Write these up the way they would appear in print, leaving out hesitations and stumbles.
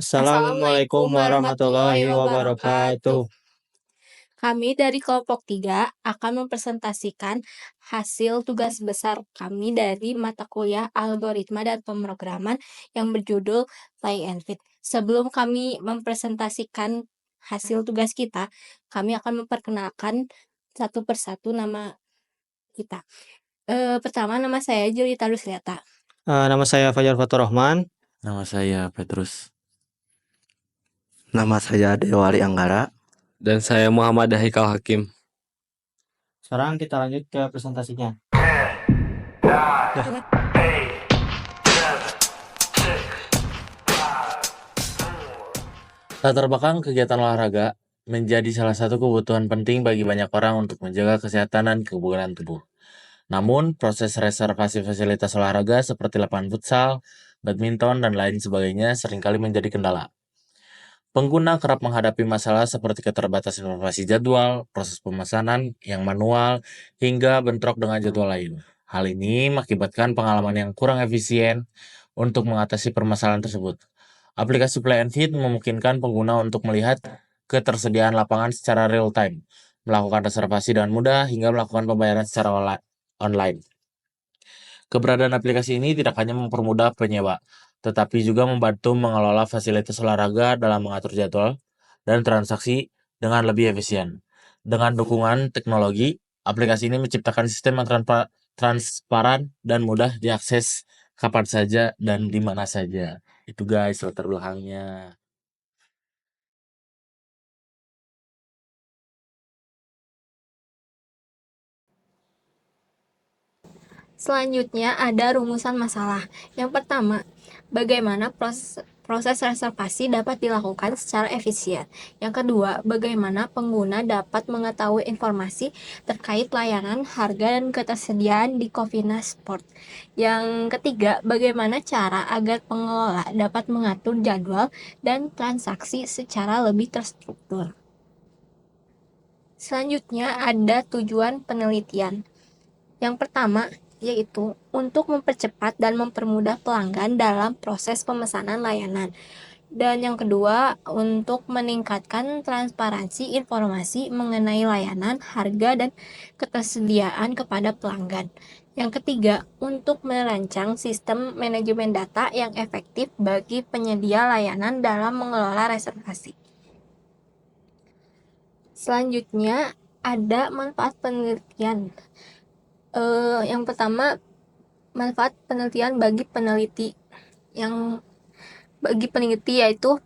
Assalamualaikum Assalamualaikum warahmatullahi warahmatullahi wabarakatuh. wabarakatuh. Kami dari kelompok 3 akan mempresentasikan hasil tugas besar kami dari mata kuliah algoritma dan pemrograman yang berjudul Play and Feed. Sebelum kami mempresentasikan hasil tugas kita, kami akan memperkenalkan satu persatu nama kita. Pertama nama saya Julita Rusliata. Nama saya Fajar Faturrahman. Nama saya Petrus. Nama saya Dewari Anggara. Dan saya Muhammad Haikal Hakim. Sekarang kita lanjut ke presentasinya. Latar belakang kegiatan olahraga menjadi salah satu kebutuhan penting bagi banyak orang untuk menjaga kesehatan dan kebugaran tubuh. Namun, proses reservasi fasilitas olahraga seperti lapangan futsal, badminton, dan lain sebagainya seringkali menjadi kendala. Pengguna kerap menghadapi masalah seperti keterbatasan informasi jadwal, proses pemesanan yang manual, hingga bentrok dengan jadwal lain. Hal ini mengakibatkan pengalaman yang kurang efisien untuk mengatasi permasalahan tersebut. Aplikasi Play and Feed memungkinkan pengguna untuk melihat ketersediaan lapangan secara real time, melakukan reservasi dengan mudah, hingga melakukan pembayaran secara online. Keberadaan aplikasi ini tidak hanya mempermudah penyewa, tetapi juga membantu mengelola fasilitas olahraga dalam mengatur jadwal dan transaksi dengan lebih efisien. Dengan dukungan teknologi, aplikasi ini menciptakan sistem yang transparan dan mudah diakses kapan saja dan di mana saja. Itu guys latar belakangnya. Selanjutnya ada rumusan masalah. Yang pertama, bagaimana proses reservasi dapat dilakukan secara efisien. Yang kedua, bagaimana pengguna dapat mengetahui informasi terkait layanan, harga, dan ketersediaan di Cofina Sport. Yang ketiga, bagaimana cara agar pengelola dapat mengatur jadwal dan transaksi secara lebih terstruktur. Selanjutnya ada tujuan penelitian. Yang pertama, yaitu untuk mempercepat dan mempermudah pelanggan dalam proses pemesanan layanan. Dan yang kedua, untuk meningkatkan transparansi informasi mengenai layanan, harga, dan ketersediaan kepada pelanggan. Yang ketiga, untuk merancang sistem manajemen data yang efektif bagi penyedia layanan dalam mengelola reservasi. Selanjutnya, ada manfaat penelitian. Yang pertama, manfaat penelitian bagi peneliti. Bagi peneliti yaitu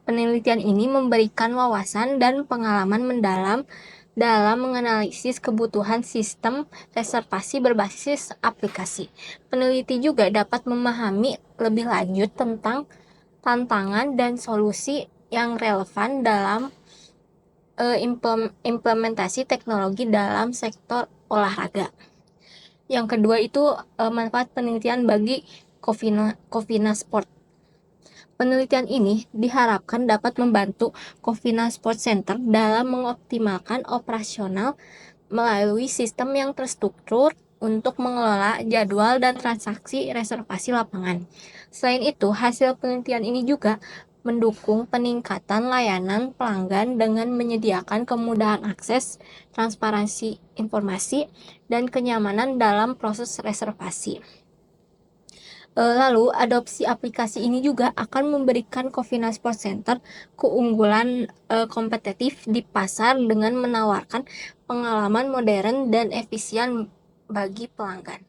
penelitian ini memberikan wawasan dan pengalaman mendalam dalam menganalisis kebutuhan sistem reservasi berbasis aplikasi. Peneliti juga dapat memahami lebih lanjut tentang tantangan dan solusi yang relevan dalam implementasi teknologi dalam sektor olahraga. Yang kedua itu manfaat penelitian bagi Cofina Sport. Penelitian ini diharapkan dapat membantu Cofina Sport Center dalam mengoptimalkan operasional melalui sistem yang terstruktur untuk mengelola jadwal dan transaksi reservasi lapangan. Selain itu, hasil penelitian ini juga mendukung peningkatan layanan pelanggan dengan menyediakan kemudahan akses, transparansi informasi, dan kenyamanan dalam proses reservasi. Lalu, adopsi aplikasi ini juga akan memberikan Cofina Sport Center keunggulan kompetitif di pasar dengan menawarkan pengalaman modern dan efisien bagi pelanggan.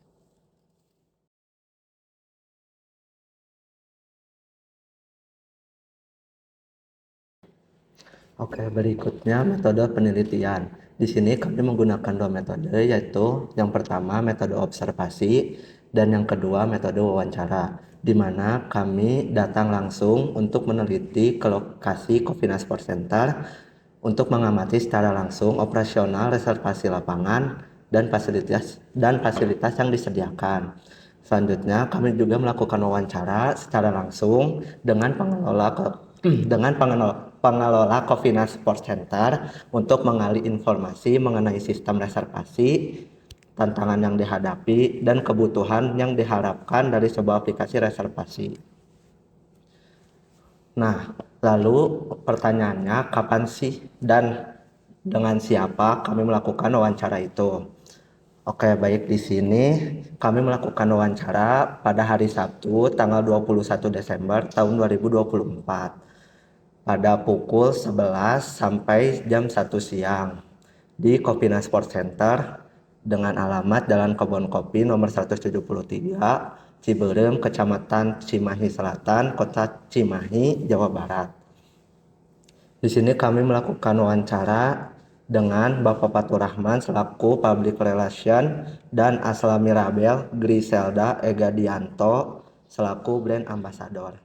Oke, berikutnya metode penelitian. Di sini kami menggunakan dua metode, yaitu yang pertama metode observasi dan yang kedua metode wawancara, di mana kami datang langsung untuk meneliti ke lokasi Cofina Sport Center untuk mengamati secara langsung operasional reservasi lapangan dan fasilitas yang disediakan. Selanjutnya, kami juga melakukan wawancara secara langsung dengan pengelola Cofina Sport Center untuk menggali informasi mengenai sistem reservasi, tantangan yang dihadapi, dan kebutuhan yang diharapkan dari sebuah aplikasi reservasi. Nah, lalu pertanyaannya kapan sih dan dengan siapa kami melakukan wawancara itu? Oke, baik, di sini kami melakukan wawancara pada hari Sabtu tanggal 21 Desember tahun 2024 pada pukul 11 sampai jam 1 siang di Kopina Sport Center dengan alamat Jalan Kebon Kopi nomor 173, Ciberem, Kecamatan Cimahi Selatan, Kota Cimahi, Jawa Barat. Di sini kami melakukan wawancara dengan Bapak Faturrahman selaku Public Relation dan Aslami Rabel Griselda Egadianto selaku Brand Ambassador.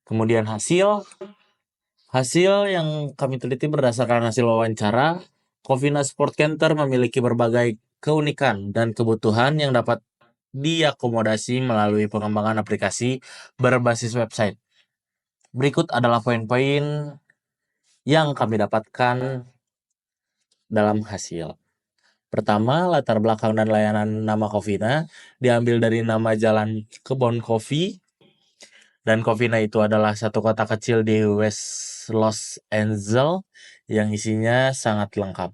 Kemudian hasil yang kami teliti berdasarkan hasil wawancara, Covina Sport Center memiliki berbagai keunikan dan kebutuhan yang dapat diakomodasi melalui pengembangan aplikasi berbasis website. Berikut adalah poin-poin yang kami dapatkan dalam hasil. Pertama, latar belakang dan layanan nama Covina diambil dari nama Jalan Kebon Kopi, dan Covina itu adalah satu kota kecil di West Los Angeles yang isinya sangat lengkap.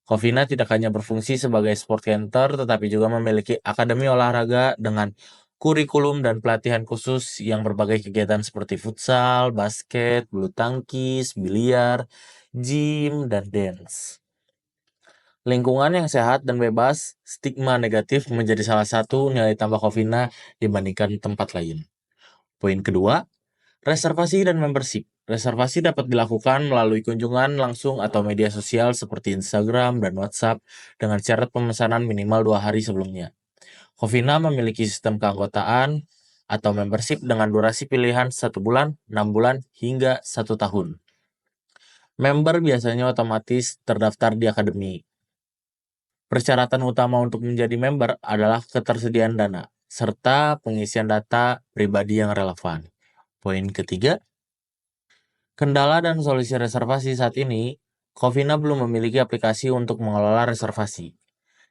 Covina tidak hanya berfungsi sebagai sport center, tetapi juga memiliki akademi olahraga dengan kurikulum dan pelatihan khusus yang berbagai kegiatan seperti futsal, basket, bulu tangkis, biliar, gym, dan dance. Lingkungan yang sehat dan bebas stigma negatif menjadi salah satu nilai tambah Covina dibandingkan tempat lain. Poin kedua, reservasi dan membership. Reservasi dapat dilakukan melalui kunjungan langsung atau media sosial seperti Instagram dan WhatsApp dengan syarat pemesanan minimal 2 hari sebelumnya. Covina memiliki sistem keanggotaan atau membership dengan durasi pilihan 1 bulan, 6 bulan, hingga 1 tahun. Member biasanya otomatis terdaftar di akademi. Persyaratan utama untuk menjadi member adalah ketersediaan dana, serta pengisian data pribadi yang relevan. Poin ketiga, kendala dan solusi reservasi saat ini, Covina belum memiliki aplikasi untuk mengelola reservasi.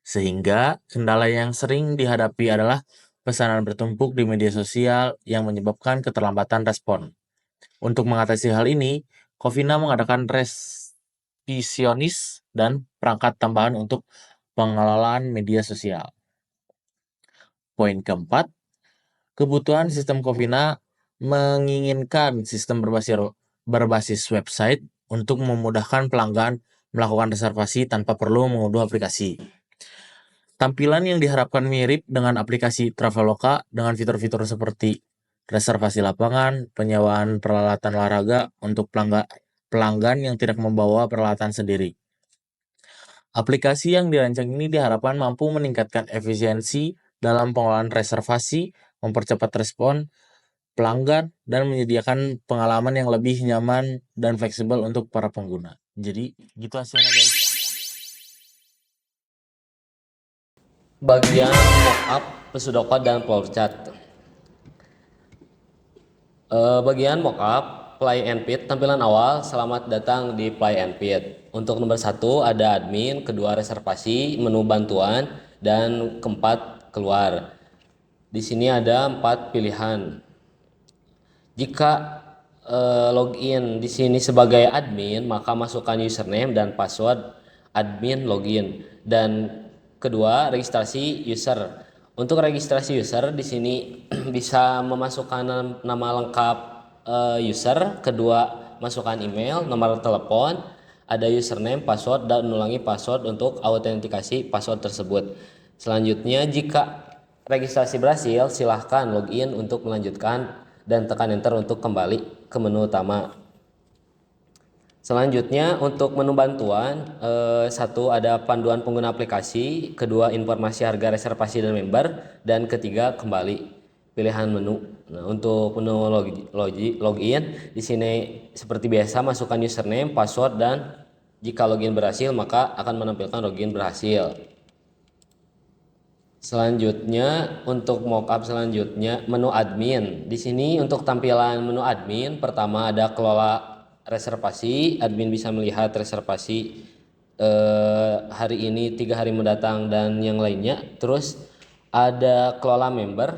Sehingga kendala yang sering dihadapi adalah pesanan bertumpuk di media sosial yang menyebabkan keterlambatan respon. Untuk mengatasi hal ini, Covina mengadakan respisionis dan perangkat tambahan untuk pengelolaan media sosial. Poin keempat, kebutuhan sistem Covina menginginkan sistem berbasis website untuk memudahkan pelanggan melakukan reservasi tanpa perlu mengunduh aplikasi. Tampilan yang diharapkan mirip dengan aplikasi Traveloka dengan fitur-fitur seperti reservasi lapangan, penyewaan peralatan olahraga untuk pelanggan yang tidak membawa peralatan sendiri. Aplikasi yang dirancang ini diharapkan mampu meningkatkan efisiensi dalam pengelolaan reservasi, mempercepat respon pelanggan, dan menyediakan pengalaman yang lebih nyaman dan fleksibel untuk para pengguna. Jadi, gitu hasilnya, guys. Bagian mockup, pesudoku, dan flowchart. Bagian mockup, play and feed, tampilan awal, selamat datang di play and feed. Untuk nomor 1 ada admin, kedua reservasi, menu bantuan, dan keempat keluar. Di sini ada 4 pilihan. Jika login di sini sebagai admin, maka masukkan username dan password admin login. Dan kedua, registrasi user. Untuk registrasi user di sini bisa memasukkan nama lengkap user, kedua masukkan email, nomor telepon, ada username, password, dan ulangi password untuk autentikasi password tersebut. Selanjutnya, jika registrasi berhasil, silahkan login untuk melanjutkan dan tekan enter untuk kembali ke menu utama. Selanjutnya untuk menu bantuan, 1 ada panduan pengguna aplikasi, kedua informasi harga reservasi dan member, dan ketiga kembali pilihan menu. Nah, untuk menu login di sini seperti biasa masukkan username, password, dan jika login berhasil maka akan menampilkan login berhasil. Selanjutnya untuk mockup selanjutnya menu admin. Di sini untuk tampilan menu admin, pertama ada kelola reservasi. Admin bisa melihat reservasi hari ini, 3 hari mendatang, dan yang lainnya. Terus ada kelola member,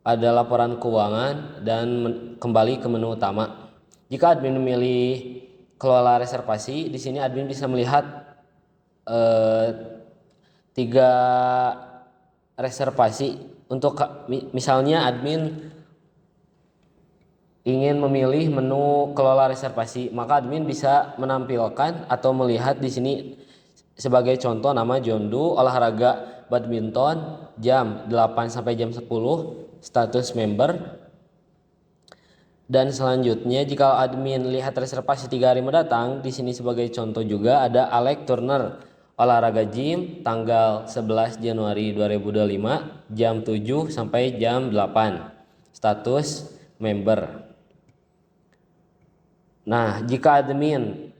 ada laporan keuangan, dan kembali ke menu utama. Jika admin memilih kelola reservasi, di sini admin bisa melihat 3 reservasi. Untuk misalnya admin ingin memilih menu kelola reservasi, maka admin bisa menampilkan atau melihat di sini sebagai contoh nama Jondu olahraga badminton jam 8 sampai jam 10 status member. Dan selanjutnya jika admin lihat reservasi 3 hari mendatang, di sini sebagai contoh juga ada Alex Turner olahraga gym tanggal 11 Januari 2025 jam 7 sampai jam 8 status member. Nah, jika admin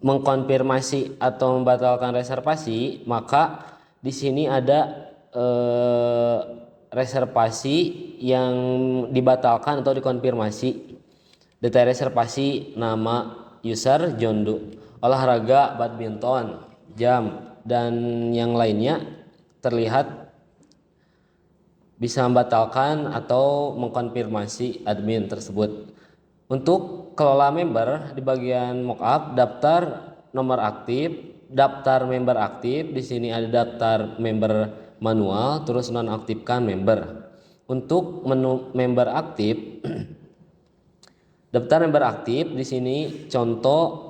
mengkonfirmasi atau membatalkan reservasi, maka di sini ada reservasi yang dibatalkan atau dikonfirmasi. Detail reservasi, nama user Jondu, olahraga badminton, jam, dan yang lainnya terlihat bisa membatalkan atau mengkonfirmasi admin tersebut. Untuk kelola member di bagian mockup daftar nomor aktif, daftar member aktif, di sini ada daftar member manual, terus nonaktifkan member. Untuk menu member aktif daftar member aktif, di sini contoh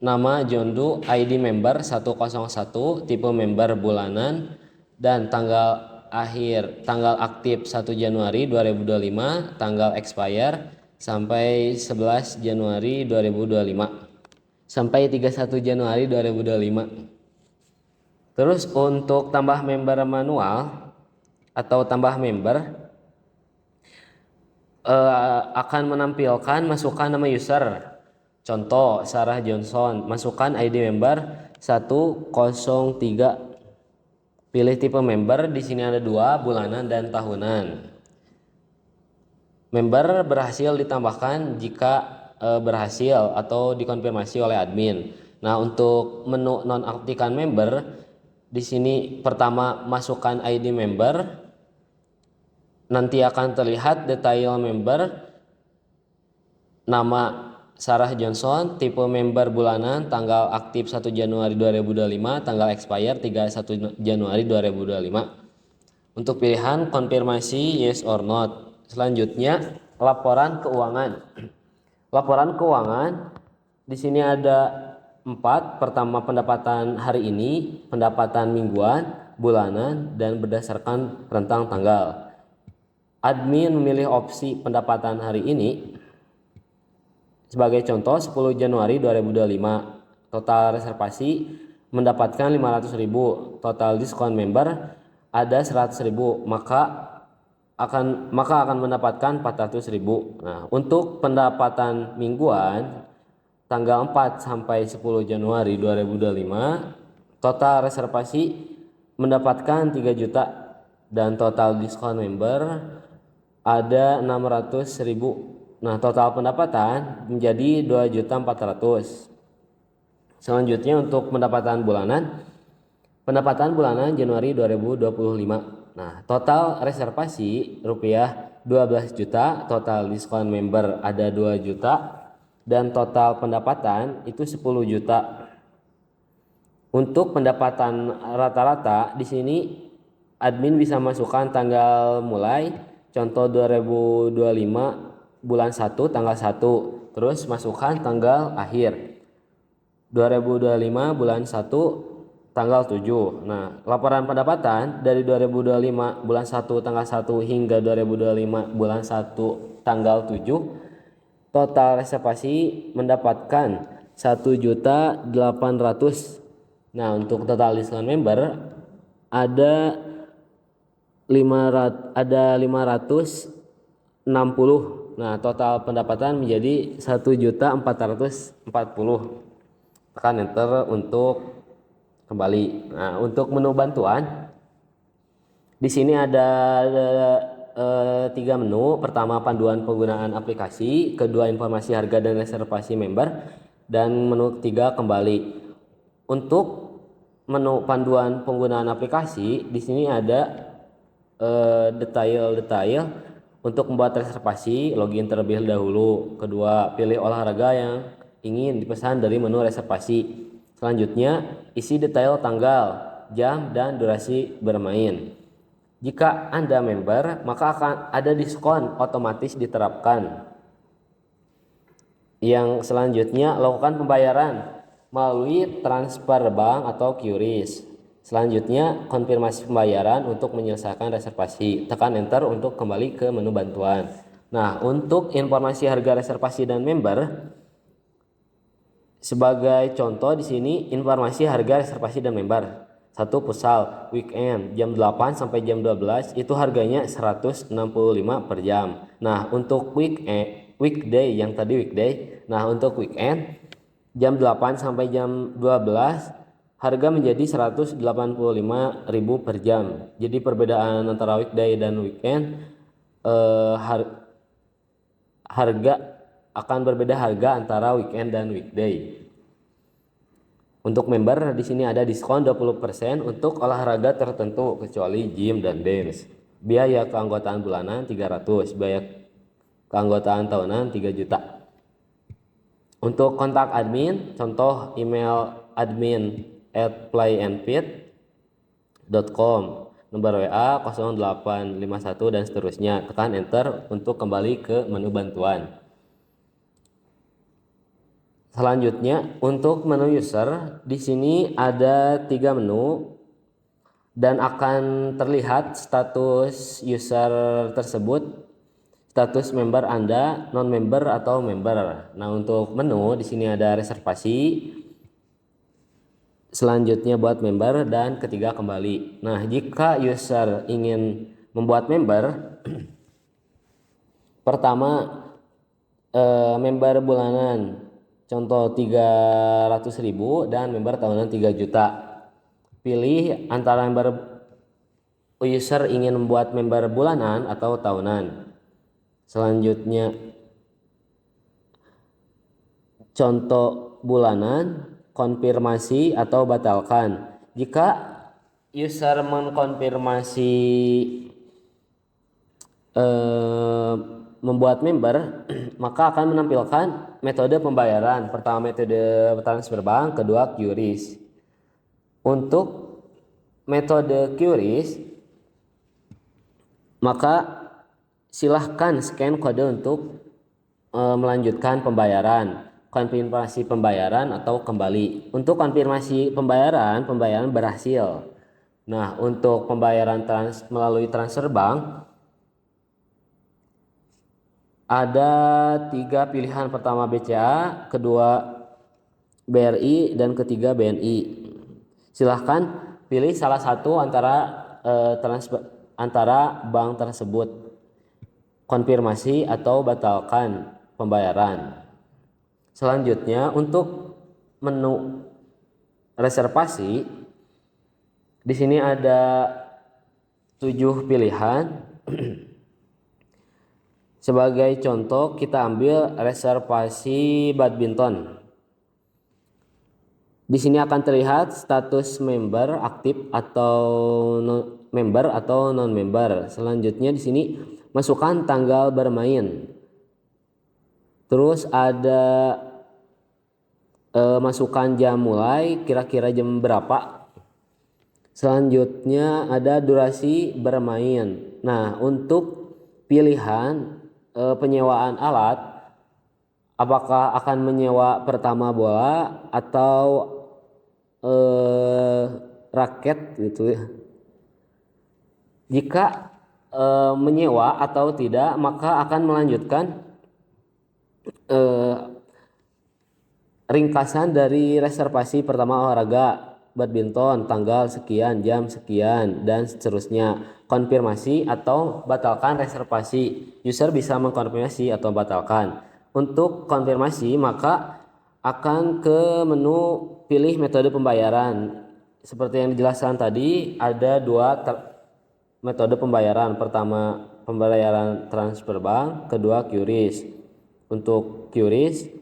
nama Jondu, ID member 101, tipe member bulanan, dan tanggal aktif 1 Januari 2025, tanggal expire sampai 11 Januari 2025 sampai 31 Januari 2025. Terus untuk tambah member manual atau tambah member akan menampilkan masukkan nama user. Contoh Sarah Johnson, masukkan ID member 103. Pilih tipe member, di sini ada 2, bulanan dan tahunan. Member berhasil ditambahkan jika berhasil atau dikonfirmasi oleh admin. Nah, untuk menu nonaktifkan member, di sini pertama masukkan ID member. Nanti akan terlihat detail member, nama Sarah Johnson, tipe member bulanan, tanggal aktif 1 Januari 2025, tanggal expire 31 Januari 2025. Untuk pilihan konfirmasi yes or not. Selanjutnya laporan keuangan. Laporan keuangan di sini ada 4. Pertama pendapatan hari ini, pendapatan mingguan, bulanan, dan berdasarkan rentang tanggal. Admin memilih opsi pendapatan hari ini. Sebagai contoh 10 Januari 2025, total reservasi mendapatkan 500.000, total diskon member ada 100.000, maka akan mendapatkan 400.000. Nah, untuk pendapatan mingguan tanggal 4 sampai 10 Januari 2025, total reservasi mendapatkan 3 juta dan total diskon member ada 600.000. Nah, total pendapatan menjadi 2.400.000. Selanjutnya untuk pendapatan bulanan Januari 2025. Nah, total reservasi rupiah 12 juta, total diskon member ada 2 juta, dan total pendapatan itu 10 juta. Untuk pendapatan rata-rata di sini admin bisa masukkan tanggal mulai, contoh 2025 bulan 1 tanggal 1, terus masukkan tanggal akhir 2025 bulan 1 tanggal 7. Nah, laporan pendapatan dari 2025 bulan 1 tanggal 1 hingga 2025 bulan 1 tanggal 7, total reservasi mendapatkan 1.800.000. Nah, untuk total diskon member ada 560. Nah, total pendapatan menjadi 1.440.000. Tekan enter untuk kembali. Nah, untuk menu bantuan di sini ada 3 menu. Pertama panduan penggunaan aplikasi, kedua informasi harga dan reservasi member, dan menu ketiga kembali. Untuk menu panduan penggunaan aplikasi, di sini ada detail-detail untuk membuat reservasi, login terlebih dahulu. Kedua, pilih olahraga yang ingin dipesan dari menu reservasi. Selanjutnya, isi detail tanggal, jam, dan durasi bermain. Jika Anda member, maka akan ada diskon otomatis diterapkan. Yang selanjutnya, lakukan pembayaran melalui transfer bank atau QRIS. Selanjutnya, konfirmasi pembayaran untuk menyelesaikan reservasi. Tekan enter untuk kembali ke menu bantuan. Nah, untuk informasi harga reservasi dan member, sebagai contoh di sini informasi harga reservasi dan member. 1 futsal weekend jam 8 sampai jam 12 itu harganya 165 per jam. Nah, untuk weekday yang tadi weekday. Nah, untuk weekend jam 8 sampai jam 12 harga menjadi 185.000 per jam. Jadi perbedaan antara weekday dan weekend harga akan berbeda harga antara weekend dan weekday. Untuk member di sini ada diskon 20% untuk olahraga tertentu kecuali gym dan dance. Biaya keanggotaan bulanan 300, biaya keanggotaan tahunan 3 juta. Untuk kontak admin, contoh email admin@playandfit.com, nomor WA 0851 dan seterusnya. Tekan enter untuk kembali ke menu bantuan. Selanjutnya, untuk menu user, di sini ada 3 menu dan akan terlihat status user tersebut, status member Anda, non-member atau member. Nah, untuk menu di sini ada reservasi, selanjutnya buat member, dan ketiga kembali. Nah, jika user ingin membuat member, pertama member bulanan. Contoh 300.000 dan member tahunan 3 juta. Pilih antara user ingin membuat member bulanan atau tahunan. Selanjutnya contoh bulanan, konfirmasi atau batalkan. Jika user mengkonfirmasi membuat member, maka akan menampilkan metode pembayaran. Pertama metode transfer bank, kedua QRIS. Untuk metode QRIS, maka silahkan scan kode untuk melanjutkan pembayaran, konfirmasi pembayaran atau kembali. Untuk konfirmasi pembayaran berhasil. Nah, untuk pembayaran melalui transfer bank ada 3 pilihan. Pertama BCA, kedua BRI, dan ketiga BNI. Silahkan pilih salah satu antara bank tersebut, konfirmasi atau batalkan pembayaran. Selanjutnya, untuk menu reservasi, di sini ada 7 pilihan. Sebagai contoh, kita ambil reservasi badminton. Di sini akan terlihat status member aktif atau member atau non-member. Selanjutnya di sini masukkan tanggal bermain. Terus ada masukkan jam mulai, kira-kira jam berapa. Selanjutnya ada durasi bermain. Nah, untuk pilihan penyewaan alat, apakah akan menyewa pertama bola atau raket gitu ya. Jika menyewa atau tidak, maka akan melanjutkan ringkasan dari reservasi pertama olahraga badminton tanggal sekian, jam sekian, dan seterusnya. Konfirmasi atau batalkan reservasi. User bisa mengkonfirmasi atau batalkan. Untuk konfirmasi, maka akan ke menu pilih metode pembayaran. Seperti yang dijelaskan tadi, ada 2 metode pembayaran. Pertama, pembayaran transfer bank, kedua QRIS. Untuk QRIS,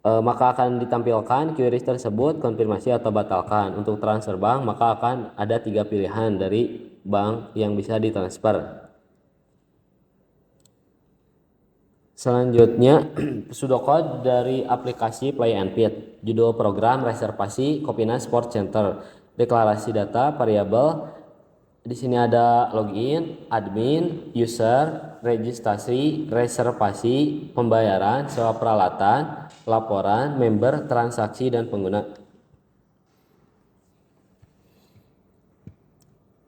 maka akan ditampilkan query tersebut konfirmasi atau batalkan. Untuk transfer bank maka akan ada 3 pilihan dari bank yang bisa ditransfer. Selanjutnya pseudocode dari aplikasi Play and Pit. Judul program reservasi Kopina Sport Center. Deklarasi data variabel. Di sini ada login, admin, user, registrasi, reservasi, pembayaran, sewa peralatan, laporan, member, transaksi, dan pengguna.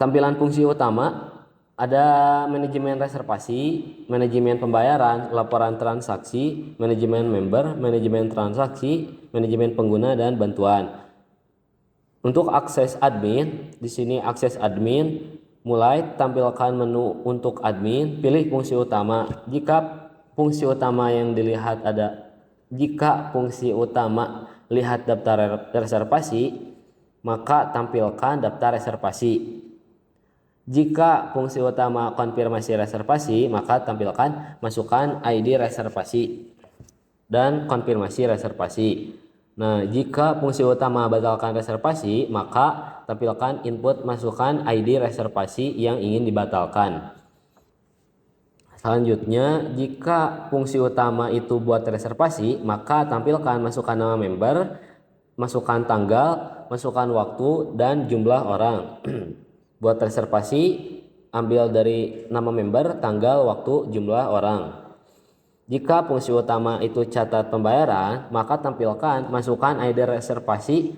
Tampilan fungsi utama ada manajemen reservasi, manajemen pembayaran, laporan transaksi, manajemen member, manajemen transaksi, manajemen pengguna, dan bantuan. Untuk akses admin, di sini akses admin, mulai tampilkan menu untuk admin, pilih fungsi utama. Jika fungsi utama lihat daftar reservasi, maka tampilkan daftar reservasi. Jika fungsi utama konfirmasi reservasi, maka tampilkan masukkan ID reservasi dan konfirmasi reservasi. Nah, jika fungsi utama batalkan reservasi, maka tampilkan input masukkan ID reservasi yang ingin dibatalkan. Selanjutnya, jika fungsi utama itu buat reservasi, maka tampilkan masukkan nama member, masukkan tanggal, masukkan waktu, dan jumlah orang. Buat reservasi, ambil dari nama member, tanggal, waktu, jumlah orang. Jika fungsi utama itu catat pembayaran, maka tampilkan masukkan ID reservasi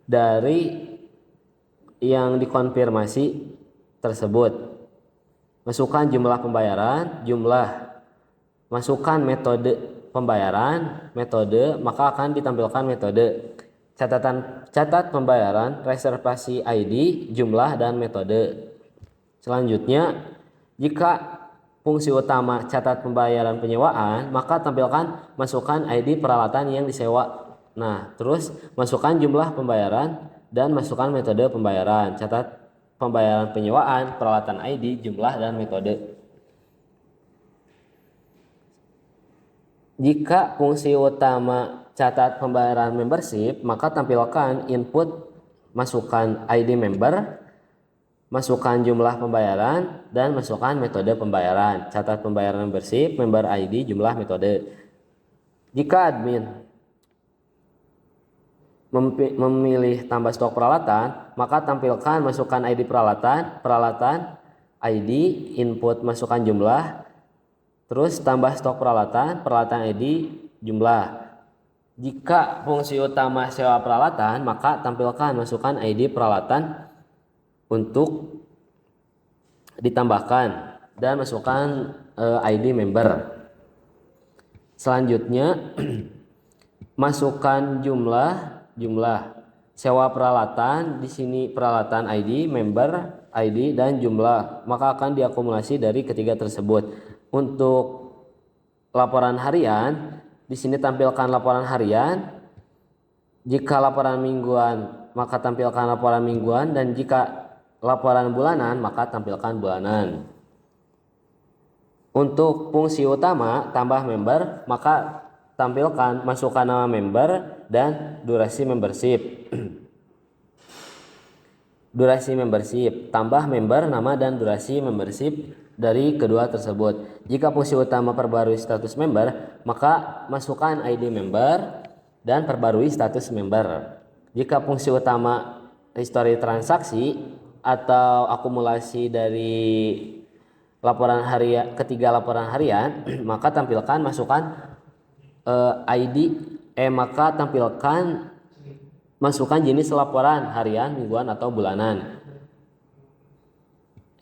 dari yang dikonfirmasi tersebut. Masukkan jumlah pembayaran, masukkan metode pembayaran, metode, maka akan ditampilkan metode. Catat pembayaran, reservasi ID, jumlah, dan metode. Selanjutnya, jika fungsi utama catat pembayaran penyewaan, maka tampilkan masukkan ID peralatan yang disewa. Nah, terus masukkan jumlah pembayaran dan masukkan metode pembayaran. Catat pembayaran penyewaan, peralatan ID, jumlah, dan metode. Jika fungsi utama catat pembayaran membership, maka tampilkan input masukkan ID member, masukkan jumlah pembayaran, dan masukkan metode pembayaran. Catat pembayaran membership, member ID, jumlah, metode. Jika admin memilih tambah stok peralatan, maka tampilkan masukkan ID peralatan ID, input masukkan jumlah, terus tambah stok peralatan ID, jumlah. Jika fungsi utama sewa peralatan, maka tampilkan masukkan ID peralatan untuk ditambahkan dan masukkan ID member. Selanjutnya masukkan jumlah sewa peralatan. Di sini peralatan ID, member ID, dan jumlah, maka akan diakumulasi dari ketiga tersebut. Untuk laporan harian, di sini tampilkan laporan harian. Jika laporan mingguan, maka tampilkan laporan mingguan, dan jika laporan bulanan, maka tampilkan bulanan. Untuk fungsi utama tambah member, maka tampilkan masukkan nama member dan durasi membership. Durasi membership, tambah member, nama, dan durasi membership dari kedua tersebut. Jika fungsi utama perbarui status member, maka masukkan ID member dan perbarui status member. Jika fungsi utama history transaksi atau akumulasi dari ketiga laporan harian, maka tampilkan masukkan maka tampilkan masukkan jenis laporan harian, mingguan, atau bulanan.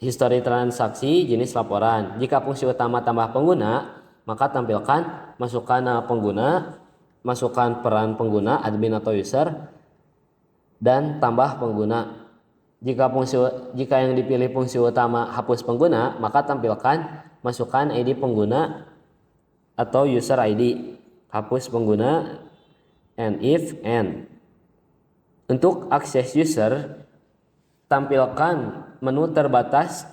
History transaksi, jenis laporan. Jika fungsi utama tambah pengguna, maka tampilkan masukkan nama pengguna, masukkan peran pengguna, admin atau user, dan tambah pengguna. Jika yang dipilih fungsi utama hapus pengguna, maka tampilkan masukkan ID pengguna atau user ID, hapus pengguna, and if and. Untuk akses user, tampilkan menu terbatas,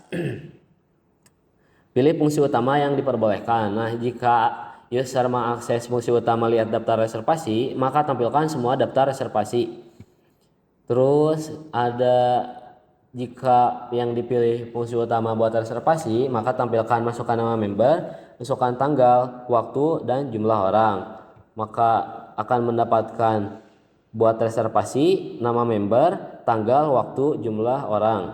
pilih fungsi utama yang diperbolehkan. Nah, jika user mengakses fungsi utama lihat daftar reservasi, maka tampilkan semua daftar reservasi. Terus ada jika yang dipilih fungsi utama buat reservasi, maka tampilkan masukkan nama member, masukkan tanggal, waktu, dan jumlah orang. Maka akan mendapatkan buat reservasi, nama member, tanggal, waktu, jumlah orang.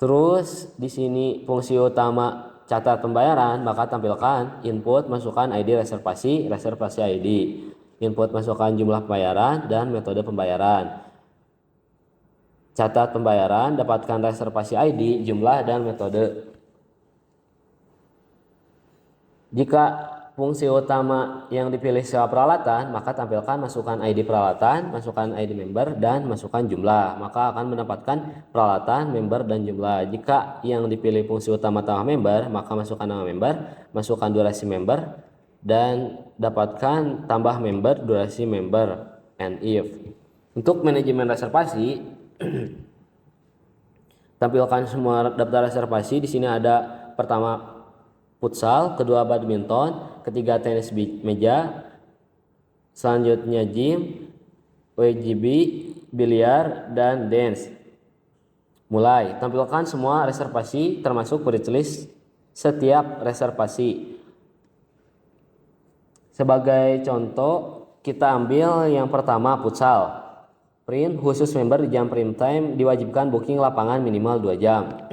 Terus di sini fungsi utama catat pembayaran, maka tampilkan input, masukkan ID reservasi, reservasi ID, input, masukkan jumlah pembayaran, dan metode pembayaran. Catat pembayaran, dapatkan reservasi ID, jumlah, dan metode. Jika fungsi utama yang dipilih sewa peralatan, maka tampilkan masukkan ID peralatan, masukkan ID member, dan masukkan jumlah. Maka akan mendapatkan peralatan, member, dan jumlah. Jika yang dipilih fungsi utama tambah member, maka masukkan nama member, masukkan durasi member, dan dapatkan tambah member, durasi member, and if. Untuk manajemen reservasi, tampilkan semua daftar reservasi. Di sini ada pertama futsal, kedua badminton, ketiga tenis meja, selanjutnya gym, WGB, biliar, dan dance. Mulai, tampilkan semua reservasi termasuk wishlist setiap reservasi. Sebagai contoh, kita ambil yang pertama futsal. Print khusus member di jam prime time diwajibkan booking lapangan minimal 2 jam.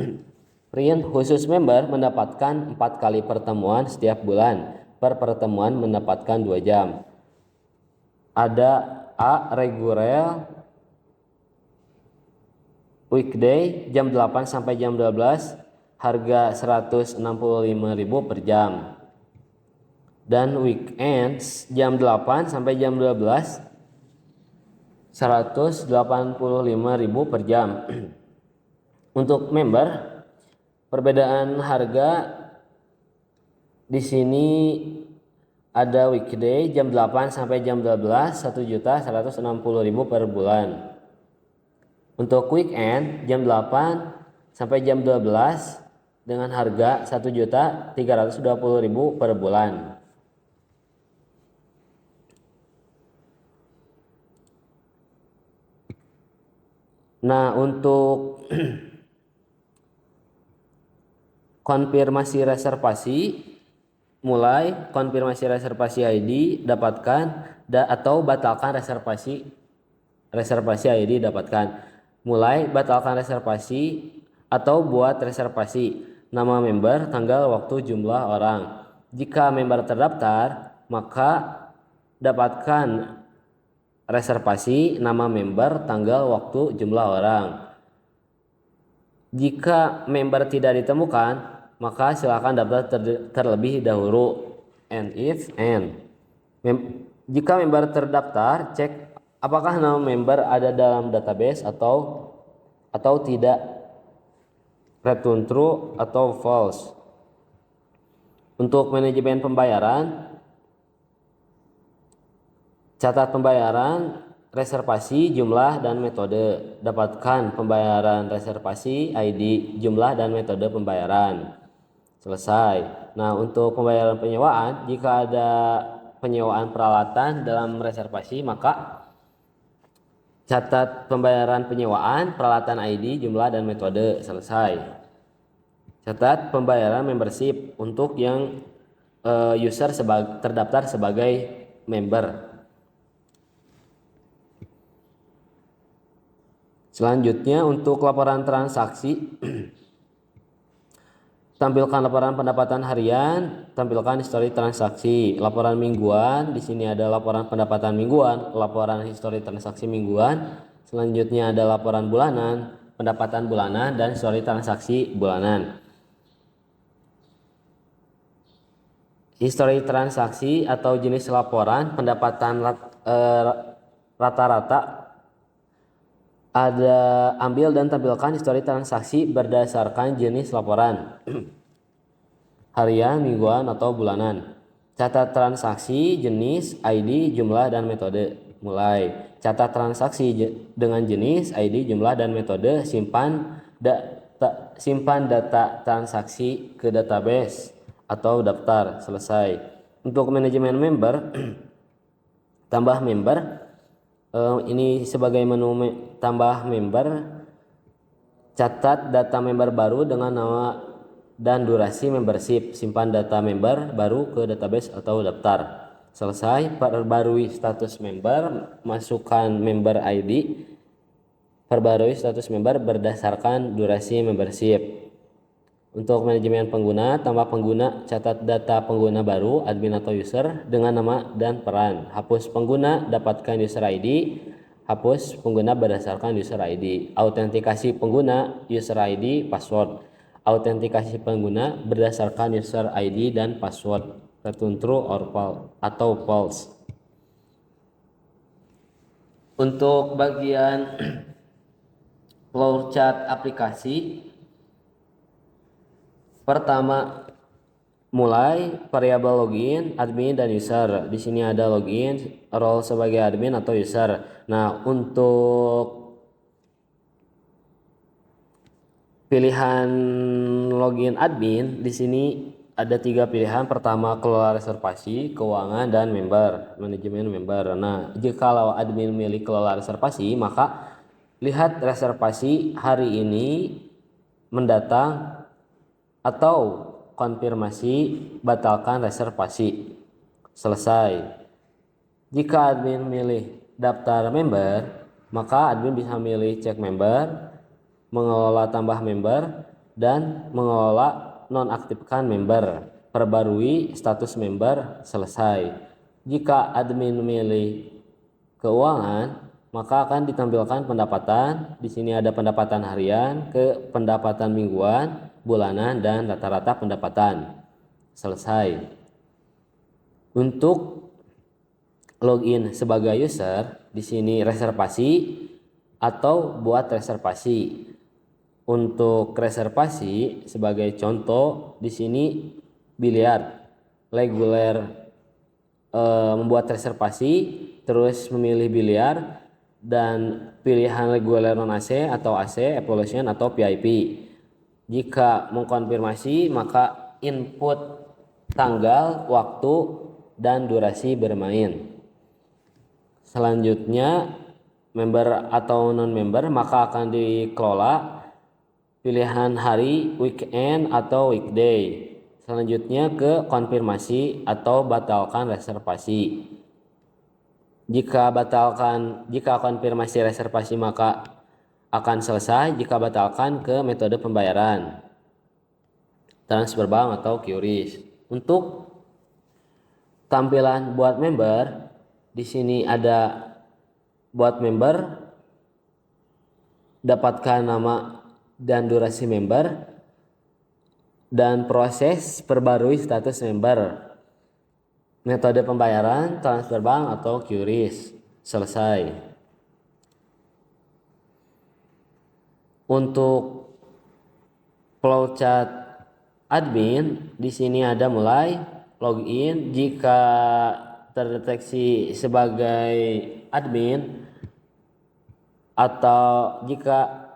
Print khusus member mendapatkan 4 kali pertemuan setiap bulan. Per pertemuan mendapatkan 2 jam. Ada A. Reguler weekday jam 8 sampai jam 12, harga 165.000 per jam. Dan weekends jam 8 sampai jam 12, 185.000 per jam. Untuk member, perbedaan harga di sini ada weekday jam 8 sampai jam 12 1.160.000 per bulan. Untuk weekend jam 8 sampai jam 12 dengan harga 1.320.000 per bulan. Nah, untuk konfirmasi reservasi, mulai konfirmasi reservasi ID dapatkan atau batalkan reservasi ID dapatkan. Mulai batalkan reservasi atau buat reservasi, nama member, tanggal, waktu, jumlah orang. Jika member terdaftar, maka dapatkan reservasi, nama member, tanggal, waktu, jumlah orang. Jika member tidak ditemukan, maka silakan daftar terlebih dahulu. And if jika member terdaftar, cek apakah nama member ada dalam database atau tidak. Return true atau false. Untuk manajemen pembayaran, catat pembayaran, reservasi, jumlah, dan metode. Dapatkan pembayaran reservasi, ID, jumlah, dan metode pembayaran. Selesai. Nah, untuk pembayaran penyewaan, jika ada penyewaan peralatan dalam reservasi, maka catat pembayaran penyewaan, peralatan ID, jumlah, dan metode. Selesai. Catat pembayaran membership untuk yang user terdaftar sebagai member. Selanjutnya untuk laporan transaksi, tampilkan laporan pendapatan harian, tampilkan histori transaksi. Laporan mingguan, di sini ada laporan pendapatan mingguan, laporan histori transaksi mingguan. Selanjutnya ada laporan bulanan, pendapatan bulanan, dan histori transaksi bulanan. Histori transaksi atau jenis laporan pendapatan rata-rata. Ada ambil dan tampilkan histori transaksi berdasarkan jenis laporan harian, mingguan, atau bulanan. Catat transaksi, jenis, ID, jumlah, dan metode. Mulai, catat transaksi dengan jenis, ID, jumlah, dan metode. Simpan data transaksi ke database atau daftar. Selesai. Untuk manajemen member, tambah member, ini sebagai menu tambah member, catat data member baru dengan nama dan durasi membership, simpan data member baru ke database atau daftar. Selesai. Perbarui status member, masukkan member ID, perbarui status member berdasarkan durasi membership. Untuk manajemen pengguna, tambah pengguna, catat data pengguna baru, admin atau user dengan nama dan peran. Hapus pengguna, dapatkan user ID, hapus pengguna berdasarkan user ID. Autentikasi pengguna, user ID, password. Autentikasi pengguna berdasarkan user ID dan password, return true or false atau false. Untuk bagian flowchart aplikasi, pertama mulai variabel login, admin dan user. Di sini ada login, role sebagai admin atau user. Nah, untuk pilihan login admin di sini ada 3 pilihan. Pertama, kelola reservasi, keuangan, dan member, manajemen member. Nah, jikalau admin milih kelola reservasi, maka lihat reservasi hari ini, mendatang, atau konfirmasi batalkan reservasi. Selesai. Jika admin milih daftar member, maka admin bisa milih cek member, mengelola tambah member, dan mengelola nonaktifkan member. Perbarui status member. Selesai. Jika admin milih keuangan, maka akan ditampilkan pendapatan. Di sini ada pendapatan harian, ke pendapatan mingguan, bulanan, dan rata-rata pendapatan. Selesai. Untuk login sebagai user, di sini reservasi atau buat reservasi. Untuk reservasi sebagai contoh di sini biliar, reguler, membuat reservasi, terus memilih biliar, dan pilihan reguler non AC atau AC, evolution atau VIP. Jika mengkonfirmasi, maka input tanggal, waktu, dan durasi bermain. Selanjutnya member atau non member, maka akan dikelola pilihan hari, weekend atau weekday. Selanjutnya ke konfirmasi atau batalkan reservasi. Jika konfirmasi reservasi maka akan selesai. Jika batalkan, ke metode pembayaran, transfer bank atau QRIS. Untuk tampilan buat member, di sini ada buat member, dapatkan nama dan durasi member, dan proses perbarui status member. Metode pembayaran, transfer bank atau QRIS. Selesai. Untuk flowchart admin, di sini ada mulai, login. Jika terdeteksi sebagai admin atau jika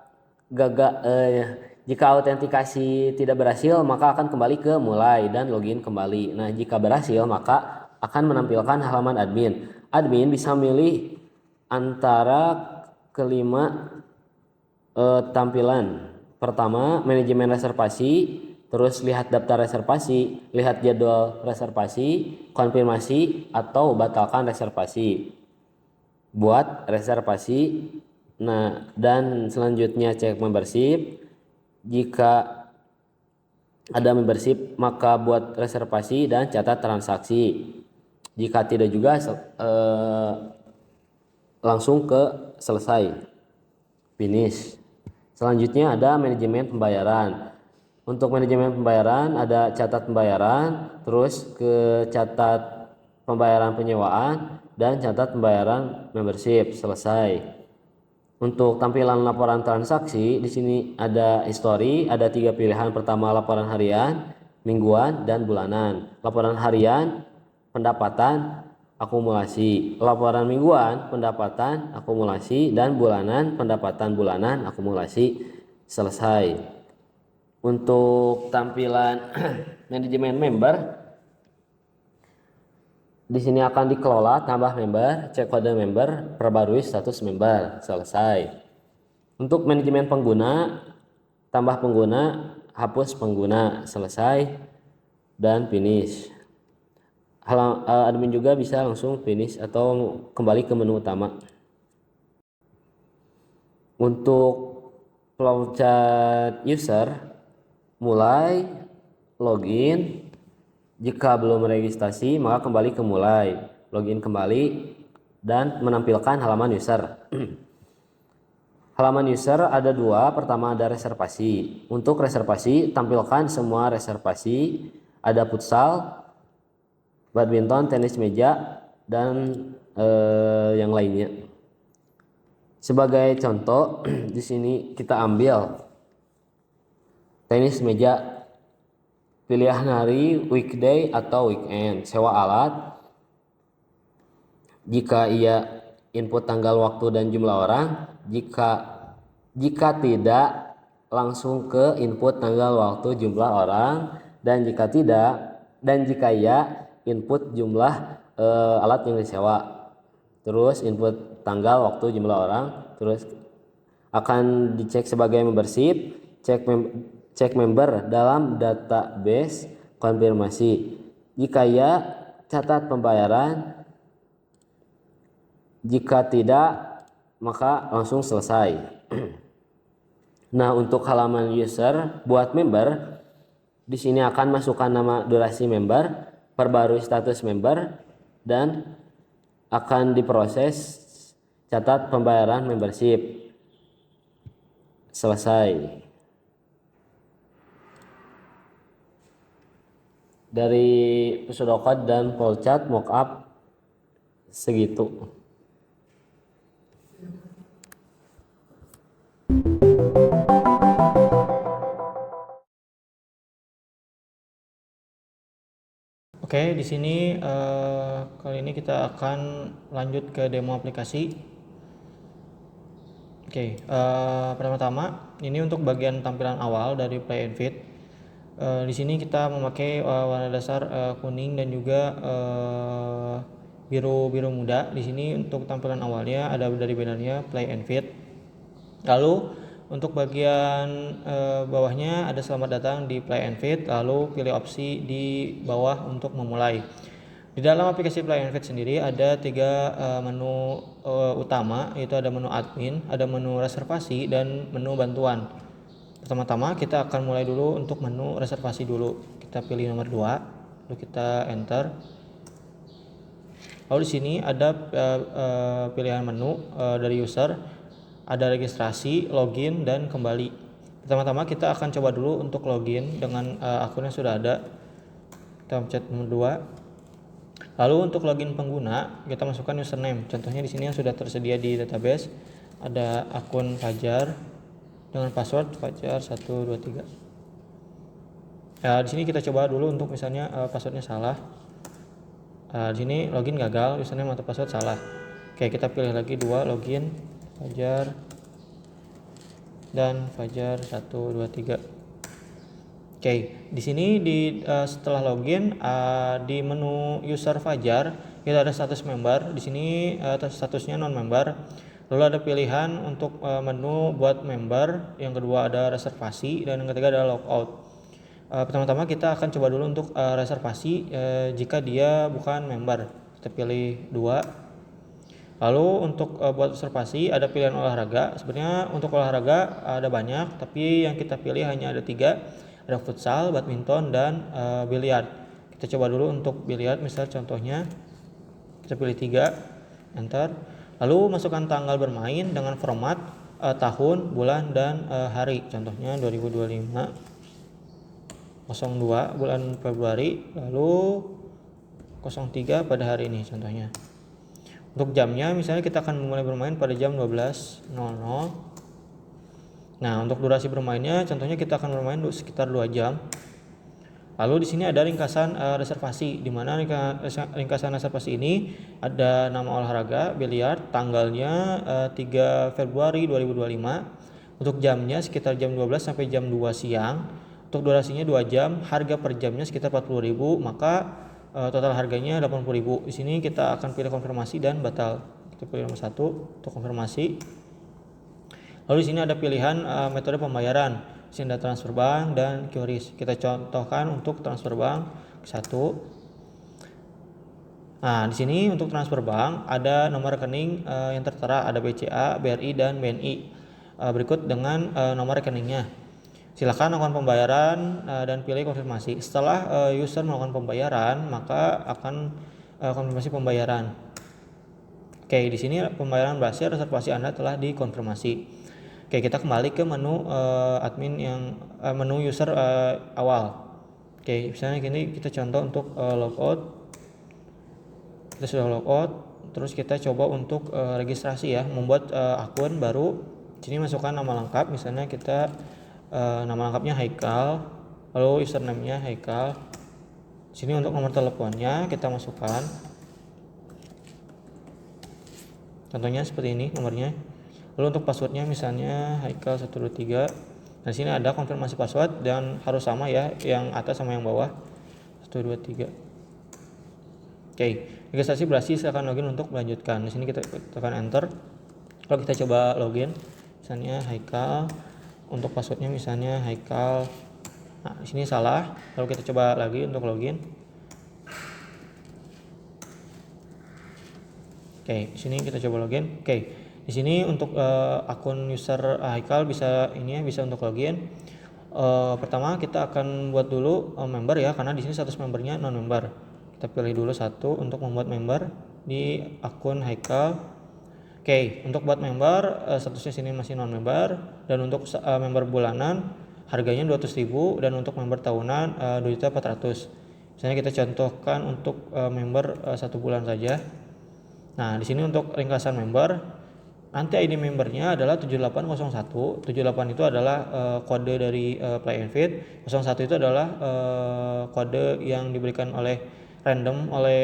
jika autentikasi tidak berhasil, maka akan kembali ke mulai dan login kembali. Nah, jika berhasil, maka akan menampilkan halaman admin. Admin bisa milih antara kelima tampilan. Pertama, manajemen reservasi, terus lihat daftar reservasi, lihat jadwal reservasi, konfirmasi atau batalkan reservasi. Buat reservasi. Nah, dan selanjutnya cek membership. Jika ada membership, maka buat reservasi dan catat transaksi. Jika tidak juga, langsung ke selesai, finish. Selanjutnya ada manajemen pembayaran. Untuk manajemen pembayaran ada catat pembayaran, terus ke catat pembayaran penyewaan, dan catat pembayaran membership. Selesai. Untuk tampilan laporan transaksi, di sini ada history, ada 3 pilihan. Pertama, laporan harian, mingguan, dan bulanan. Laporan harian, pendapatan, akumulasi. Laporan mingguan, pendapatan, akumulasi, dan bulanan, pendapatan bulanan, akumulasi. Selesai. Untuk tampilan manajemen member, di sini akan dikelola, tambah member, cek kode member, perbarui status member, selesai. Untuk manajemen pengguna, tambah pengguna, hapus pengguna, selesai, dan finish. Admin juga bisa langsung finish atau kembali ke menu utama. Untuk flowchart user, mulai, login, jika belum registrasi maka kembali ke mulai, login kembali, dan menampilkan halaman user. Halaman user ada dua, pertama ada reservasi. Untuk reservasi, tampilkan semua reservasi, ada futsal, badminton, tenis meja, dan yang lainnya. Sebagai contoh, di sini kita ambil tenis meja, pilihan hari weekday atau weekend, sewa alat. Jika iya, input tanggal, waktu, dan jumlah orang. Jika tidak, langsung ke input tanggal, waktu, jumlah orang. Dan jika iya, input jumlah alat yang disewa. Terus input tanggal, waktu, jumlah orang. Terus akan dicek sebagai membership, cek member dalam database, konfirmasi. Jika iya, catat pembayaran. Jika tidak, maka langsung selesai. Nah, untuk halaman user buat member, di sini akan masukkan nama, durasi member, perbarui status member, dan akan diproses catat pembayaran membership. Selesai. Dari pseudocode dan flowchart mockup segitu. Oke, di sini kali ini kita akan lanjut ke demo aplikasi. Oke, pertama-tama ini untuk bagian tampilan awal dari Play and Feed. Di sini kita memakai warna dasar kuning dan juga biru muda. Di sini untuk tampilan awalnya ada dari bannernya Play and Feed. Lalu untuk bagian bawahnya ada selamat datang di Play and Feed, lalu pilih opsi di bawah untuk memulai. Di dalam aplikasi Play and Feed sendiri ada tiga menu utama, yaitu ada menu admin, ada menu reservasi, dan menu bantuan. Pertama-tama kita akan mulai dulu untuk menu reservasi dulu. Kita pilih nomor 2, lalu kita enter. Lalu di sini ada pilihan menu dari user, ada registrasi, login, dan kembali. Pertama-tama kita akan coba dulu untuk login dengan akun yang sudah ada. Kita pencet nomor 2. Lalu untuk login pengguna, kita masukkan username. Contohnya di sini yang sudah tersedia di database, ada akun Fajar dengan password Fajar 123. Di sini kita coba dulu untuk misalnya passwordnya salah. Di sini login gagal, username atau password salah. Oke, kita pilih lagi 2, login Fajar dan Fajar 123. Oke, di sini setelah login di menu user Fajar kita ada status member. Di sini statusnya non member. Lalu ada pilihan untuk menu buat member. Yang kedua ada reservasi dan yang ketiga ada logout. Pertama-tama kita akan coba dulu untuk reservasi jika dia bukan member. Kita pilih 2. Lalu untuk buat reservasi ada pilihan olahraga. Sebenarnya untuk olahraga ada banyak, tapi yang kita pilih hanya ada 3. Ada futsal, badminton, dan biliar. Kita coba dulu untuk biliar, misal contohnya kita pilih 3, enter. Lalu masukkan tanggal bermain dengan format tahun, bulan, dan hari. Contohnya 2025 02 bulan Februari, lalu 03 pada hari ini contohnya. Untuk jamnya misalnya kita akan mulai bermain pada jam 12.00. Nah, untuk durasi bermainnya contohnya kita akan bermain sekitar 2 jam. Lalu di sini ada ringkasan reservasi, di mana ringkasan reservasi ini ada nama olahraga biliar, tanggalnya 3 Februari 2025. Untuk jamnya sekitar jam 12 sampai jam 2 siang. Untuk durasinya 2 jam, harga per jamnya sekitar 40.000, maka total harganya 80.000. Di sini kita akan pilih konfirmasi dan batal. Kita pilih nomor 1 untuk konfirmasi. Lalu di sini ada pilihan metode pembayaran, di sini ada transfer bank dan QRIS. Kita contohkan untuk transfer bank 1. Nah, di sini untuk transfer bank ada nomor rekening yang tertera, ada BCA, BRI, dan BNI. Berikut dengan nomor rekeningnya. Silakan lakukan pembayaran dan pilih konfirmasi. Setelah user melakukan pembayaran, maka akan konfirmasi pembayaran. Oke, di sini pembayaran berhasil, reservasi Anda telah dikonfirmasi. Oke, kita kembali ke menu admin yang menu user awal. Oke, misalnya gini kita contoh untuk logout. Kita sudah logout, terus kita coba untuk registrasi ya, membuat akun baru. Sini masukkan nama lengkap, misalnya kita nama lengkapnya Haikal, lalu username-nya Haikal. Sini untuk nomor teleponnya kita masukkan. Contohnya seperti ini nomornya. Lalu untuk passwordnya misalnya Haikal 123. Nah, sini ada konfirmasi password dan harus sama ya, yang atas sama yang bawah 123. Oke, registrasi berhasil, silakan login untuk melanjutkan. Di sini kita tekan enter. Kalau kita coba login, misalnya Haikal, untuk passwordnya misalnya Haikal. Nah, di sini salah. Lalu kita coba lagi untuk login. Oke, di sini kita coba login. Oke, di sini untuk akun user Haikal bisa ini ya, bisa untuk login. Pertama kita akan buat dulu member ya, karena di sini status membernya non member. Kita pilih dulu 1 untuk membuat member di akun Haikal. Oke, untuk buat member statusnya sini masih non member, dan untuk member bulanan harganya 200.000, dan untuk member tahunan 2.400.000. Misalnya kita contohkan untuk member 1 bulan saja. Nah, di sini untuk ringkasan member, nanti ID membernya adalah 7801. 78 itu adalah kode dari Play and Feed. 01 itu adalah kode yang diberikan oleh random oleh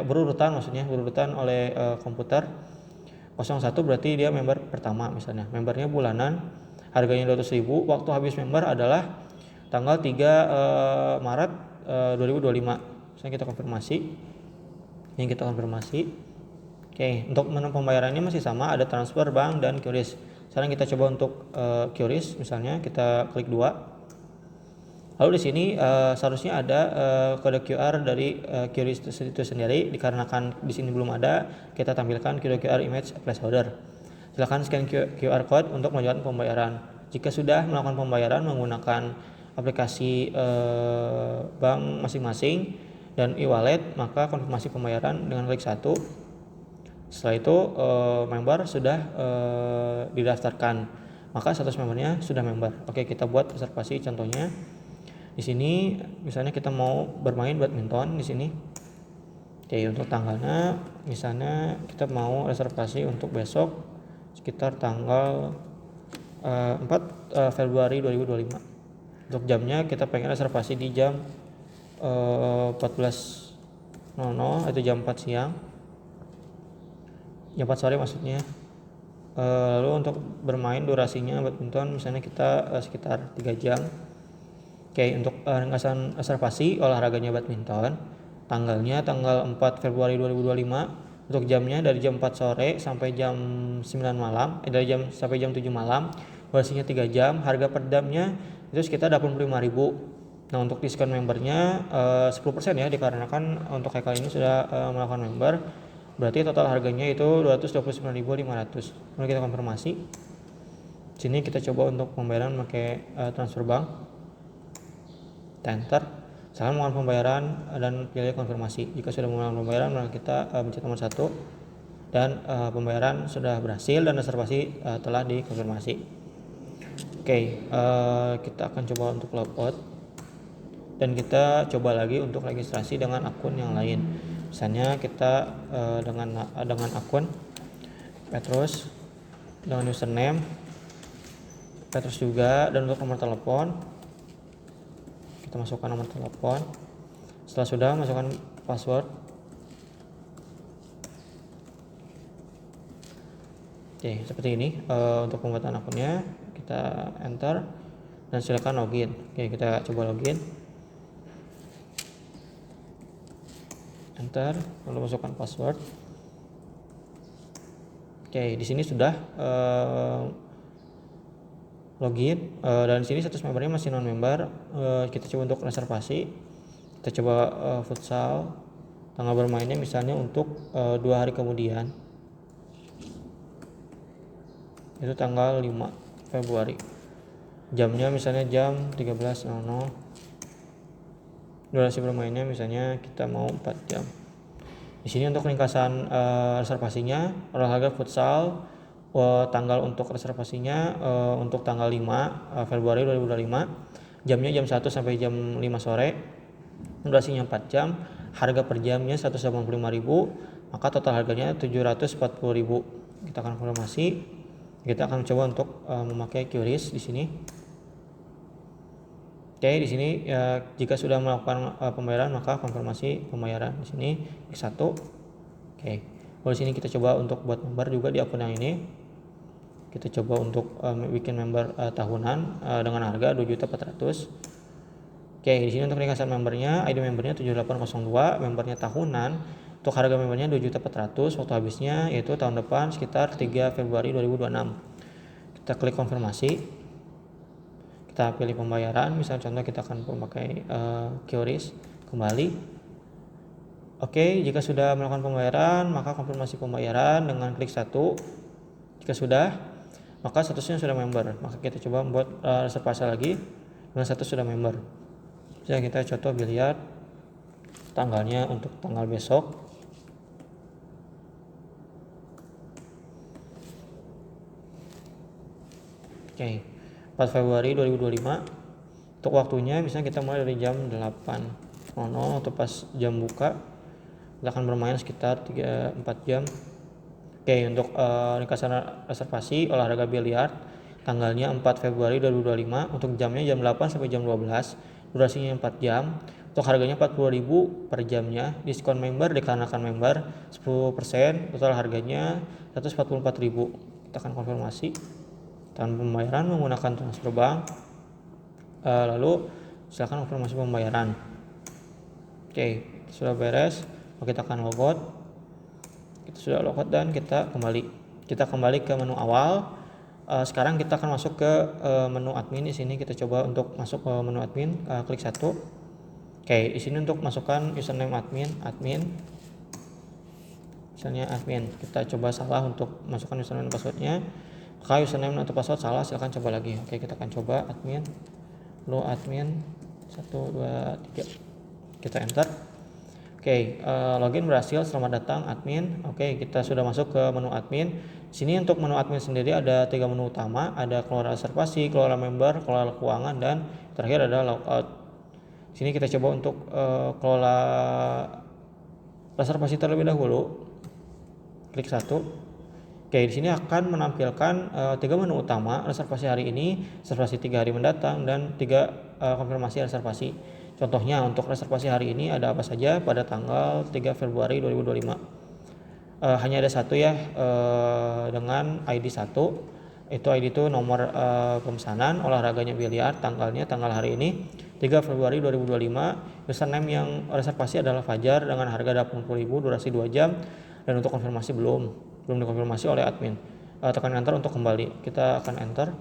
berurutan, maksudnya berurutan oleh komputer. 01 berarti dia member pertama, misalnya membernya bulanan, harganya 200.000. Waktu habis member adalah tanggal 3 Maret 2025. Misalnya kita konfirmasi. Ini kita konfirmasi. Oke, untuk menu pembayarannya masih sama, ada transfer bank dan QRIS. Sekarang kita coba untuk QRIS, misalnya kita klik 2. Lalu di sini seharusnya ada kode QR dari QRIS itu sendiri. Dikarenakan di sini belum ada, kita tampilkan kode QR image placeholder. Silakan scan QR code untuk melanjutkan pembayaran. Jika sudah melakukan pembayaran menggunakan aplikasi bank masing-masing dan e-wallet, maka konfirmasi pembayaran dengan klik 1. Setelah itu member sudah didaftarkan, maka status membernya sudah member. Oke, kita buat reservasi contohnya. Di sini misalnya kita mau bermain badminton di sini. Oke, untuk tanggalnya misalnya kita mau reservasi untuk besok sekitar tanggal 4 Februari 2025. Untuk jamnya kita pengen reservasi di jam 14.00 atau jam 4 siang. Jam 4 sore maksudnya. Lalu untuk bermain durasinya badminton misalnya kita sekitar 3 jam. Oke, untuk ringkasan reservasi olahraganya badminton, tanggalnya tanggal 4 Februari 2025. Untuk jamnya dari jam 4 sore sampai jam 9 malam, dari jam sampai jam 7 malam. Durasinya 3 jam, harga per jamnya itu sekitar 85.000. Nah, untuk diskon membernya 10% ya, dikarenakan untuk Haikal ini sudah melakukan member. Berarti total harganya itu 229.500. Lalu kita konfirmasi. Sini kita coba untuk pembayaran pakai transfer bank. Enter. Misalkan melakukan pembayaran dan pilih konfirmasi. Jika sudah melakukan pembayaran, maka kita pencet nomor 1 dan pembayaran sudah berhasil dan reservasi telah dikonfirmasi. Oke, kita akan coba untuk logout dan kita coba lagi untuk registrasi dengan akun yang lain. Misalnya kita dengan akun Petrus dengan username Petrus juga, dan untuk nomor telepon kita masukkan nomor telepon. Setelah sudah masukkan password. Oke, seperti ini untuk pembuatan akunnya. Kita enter. dan silakan login. Oke, kita coba login, enter, lalu masukkan password. Oke, di sini sudah login, dan di sini status membernya masih non member. Kita coba untuk reservasi, kita coba futsal, tanggal bermainnya misalnya untuk 2 hari kemudian, itu tanggal 5 Februari, jamnya misalnya jam 13.00, durasi bermainnya misalnya kita mau 4 jam. Di sini untuk ringkasan reservasinya, olahraga futsal, tanggal untuk reservasinya untuk tanggal 5 Februari 2025, jamnya jam 1 sampai jam 5 sore, durasinya 4 jam, harga per jamnya 185.000, maka total harganya 740.000. Kita akan konfirmasi, kita akan coba untuk memakai QRIS di sini. Oke, di sini jika sudah melakukan pembayaran maka konfirmasi pembayaran di sini X1. Oke, di sini kita coba untuk buat member juga di akun yang ini. Kita coba untuk bikin member tahunan dengan harga 2.400.000. Oke, di sini untuk ringkasan membernya, ID membernya 7802, membernya tahunan. Untuk harga membernya 2.400.000, waktu habisnya yaitu tahun depan sekitar 3 Februari 2026. Kita klik konfirmasi. Kita pilih pembayaran, misalnya contoh kita akan memakai QRIS, kembali. Oke, jika sudah melakukan pembayaran maka konfirmasi pembayaran dengan klik 1. Jika sudah, maka statusnya sudah member, maka kita coba membuat reservasi lagi dengan status sudah member. Jadi kita contoh biliar, tanggalnya untuk tanggal besok. Oke, 4 Februari 2025. Untuk waktunya misalnya kita mulai dari jam 8.00 atau pas jam buka, kita akan bermain sekitar 3-4 jam. Oke, untuk ringkasan reservasi olahraga biliar, tanggalnya 4 Februari 2025, untuk jamnya jam 8 sampai jam 12, durasinya 4 jam. Untuk harganya 40.000 per jamnya, diskon member dikarenakan member 10%, total harganya 144.000. Kita akan konfirmasi tanpa pembayaran menggunakan transfer bank, lalu silakan konfirmasi pembayaran. Oke, sudah beres, kita akan logout. Kita sudah logout dan kita kembali ke menu awal. Sekarang kita akan masuk ke menu admin. Di sini kita coba untuk masuk ke menu admin, klik 1. Oke, di sini untuk masukkan username admin, misalnya admin. Kita coba salah untuk masukkan username dan passwordnya. Maka username atau password salah, silahkan coba lagi. Oke, kita akan coba admin, lalu admin 1, 2, 3, kita enter. Oke, login berhasil, selamat datang admin. Oke, kita sudah masuk ke menu admin. Sini untuk menu admin sendiri ada 3 menu utama, ada kelola reservasi, kelola member, kelola keuangan, dan terakhir ada logout. Sini kita coba untuk kelola reservasi terlebih dahulu. Klik 1. Oke, di sini akan menampilkan 3 menu utama, reservasi hari ini, reservasi 3 hari mendatang, dan 3 konfirmasi reservasi. Contohnya untuk reservasi hari ini ada apa saja pada tanggal 3 Februari 2025. Hanya ada satu ya, dengan ID 1. Itu ID itu nomor pemesanan, olahraganya biliar, tanggalnya tanggal hari ini 3 Februari 2025. Username yang reservasi adalah Fajar dengan harga 80.000, durasi 2 jam, dan untuk konfirmasi belum dikonfirmasi oleh admin. Tekan enter untuk kembali. Kita akan enter.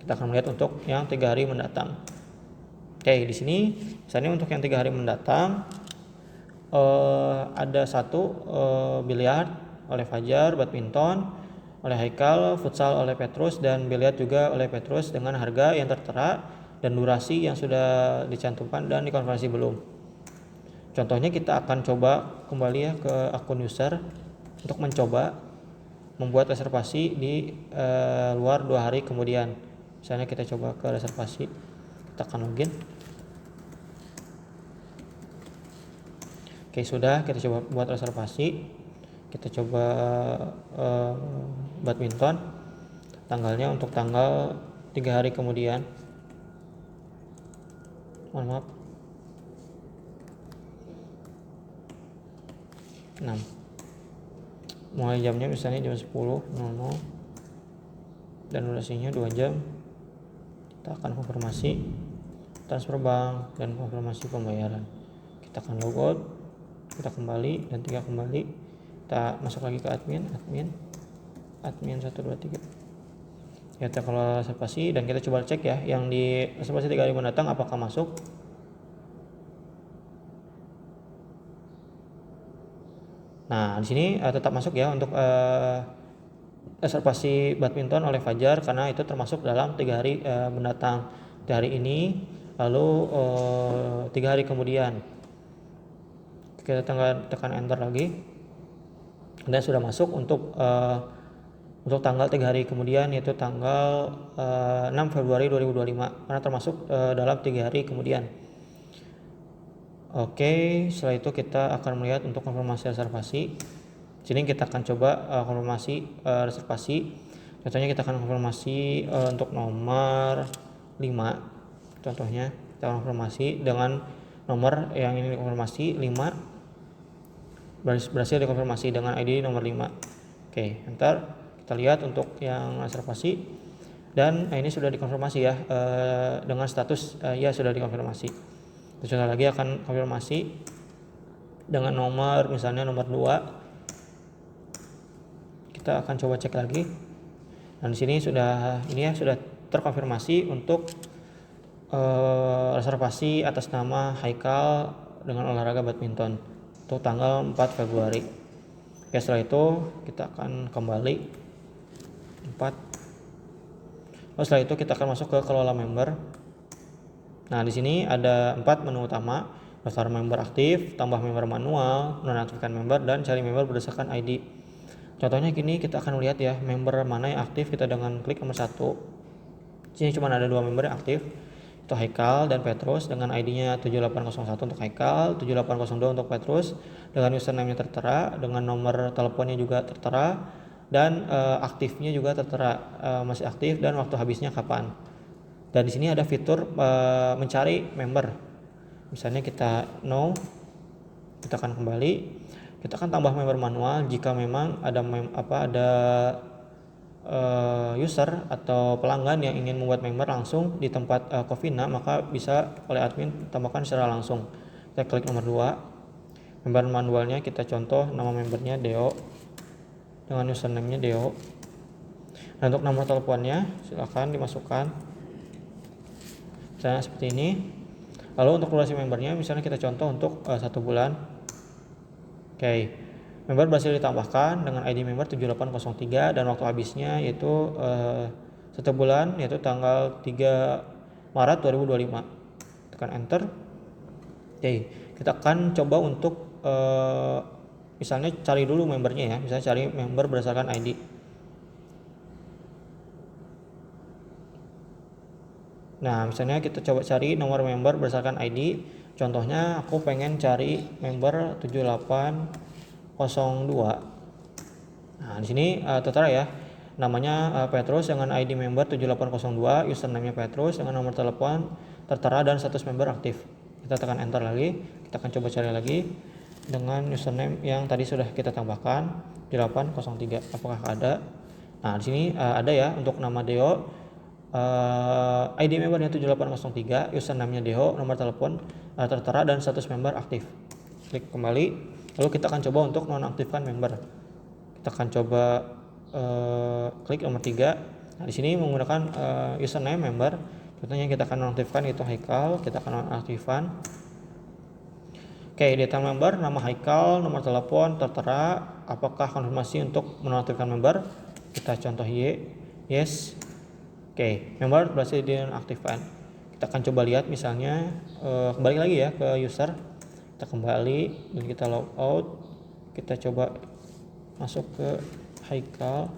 Kita akan melihat untuk yang 3 hari mendatang. Oke, di sini misalnya untuk yang 3 hari mendatang ada 1 biliar oleh Fajar, badminton oleh Haikal, futsal oleh Petrus, dan biliar juga oleh Petrus dengan harga yang tertera dan durasi yang sudah dicantumkan dan dikonfirmasi belum. Contohnya kita akan coba kembali ya ke akun user untuk mencoba membuat reservasi di luar 2 hari kemudian. Misalnya kita coba ke reservasi, kita akan login. Oke, sudah, kita coba buat reservasi. Kita coba badminton, tanggalnya untuk tanggal 3 hari kemudian. Mohon maaf, 6. Mulai jamnya misalnya jam 10.00 dan durasinya 2 jam. kita akan konfirmasi transfer bank dan konfirmasi pembayaran. Kita akan logout, kita kembali dan tinggal kembali, kita masuk lagi ke admin 1 2 3. Kita kelola reservasi dan kita coba cek ya yang di reservasi 3 hari mendatang apakah masuk. Nah, di sini tetap masuk ya untuk reservasi badminton oleh Fajar karena itu termasuk dalam 3 hari mendatang. Di hari ini, lalu 3 hari kemudian. Kita tekan enter lagi. Dan sudah masuk untuk tanggal 3 hari kemudian, yaitu tanggal 6 Februari 2025 karena termasuk dalam 3 hari kemudian. Oke, setelah itu kita akan melihat untuk konfirmasi reservasi. Sini kita akan coba konfirmasi reservasi. Contohnya kita akan konfirmasi untuk nomor 5. Contohnya kita konfirmasi dengan nomor yang ini dikonfirmasi 5 berhasil dikonfirmasi dengan ID nomor 5. Oke, enter. Kita lihat untuk yang reservasi dan ini sudah dikonfirmasi ya dengan status ya sudah dikonfirmasi. Kita coba lagi akan konfirmasi dengan nomor misalnya nomor 2. Kita akan coba cek lagi. Dan di sini sudah terkonfirmasi untuk reservasi atas nama Haikal dengan olahraga badminton untuk tanggal 4 Februari. Oke, setelah itu kita akan kembali 4. Setelah itu kita akan masuk ke kelola member. Nah, di sini ada 4 menu utama: daftar member aktif, tambah member manual, nonaktifkan member, dan cari member berdasarkan ID. Contohnya gini, kita akan lihat ya member mana yang aktif. Kita dengan klik nomor 1. Di sini cuma ada 2 member yang aktif, itu Haikal dan Petrus dengan ID-nya 7801 untuk Haikal, 7802 untuk Petrus, dengan username-nya tertera, dengan nomor teleponnya juga tertera, dan aktifnya juga tertera, masih aktif dan waktu habisnya kapan. Dan di sini ada fitur mencari member. Misalnya kita no, kita akan kembali, kita akan tambah member manual jika memang ada user atau pelanggan yang ingin membuat member langsung di tempat Covina, maka bisa oleh admin tambahkan secara langsung. Kita klik nomor 2. Member manualnya kita contoh nama membernya Deo dengan username-nya Deo. Dan untuk nomor teleponnya silakan dimasukkan. Misalnya seperti ini. Lalu untuk durasi membernya misalnya kita contoh untuk 1 bulan. Oke. Member berhasil ditambahkan dengan ID member 7803 dan waktu habisnya yaitu 1 bulan, yaitu tanggal 3 Maret 2025. Tekan enter. Oke, kita akan coba untuk misalnya cari dulu membernya ya, misalnya cari member berdasarkan ID. Nah, misalnya kita coba cari nomor member berdasarkan ID. Contohnya aku pengen cari member 7802. Nah, di sini tertera ya namanya Petrus dengan ID member 7802, username-nya Petrus dengan nomor telepon tertera dan status member aktif. Kita tekan enter lagi, kita akan coba cari lagi dengan username yang tadi sudah kita tambahkan 803. Apakah ada? Nah, di sini ada ya untuk nama Deo, ID membernya 7803, username-nya Deo, nomor telepon tertera dan status member aktif. Klik kembali. Lalu kita akan coba untuk nonaktifkan member. Kita akan coba klik nomor 3. Nah, di sini menggunakan username member. Contohnya kita akan nonaktifkan itu Haikal. Kita akan nonaktifkan. Oke, data member, nama Haikal, nomor telepon tertera. Apakah konfirmasi untuk menonaktifkan member? Kita contoh yes. Oke, member berhasil dinonaktifkan. Kita akan coba lihat misalnya kembali lagi ya ke user. Kita kembali dan kita log out. Kita coba masuk ke Haikal.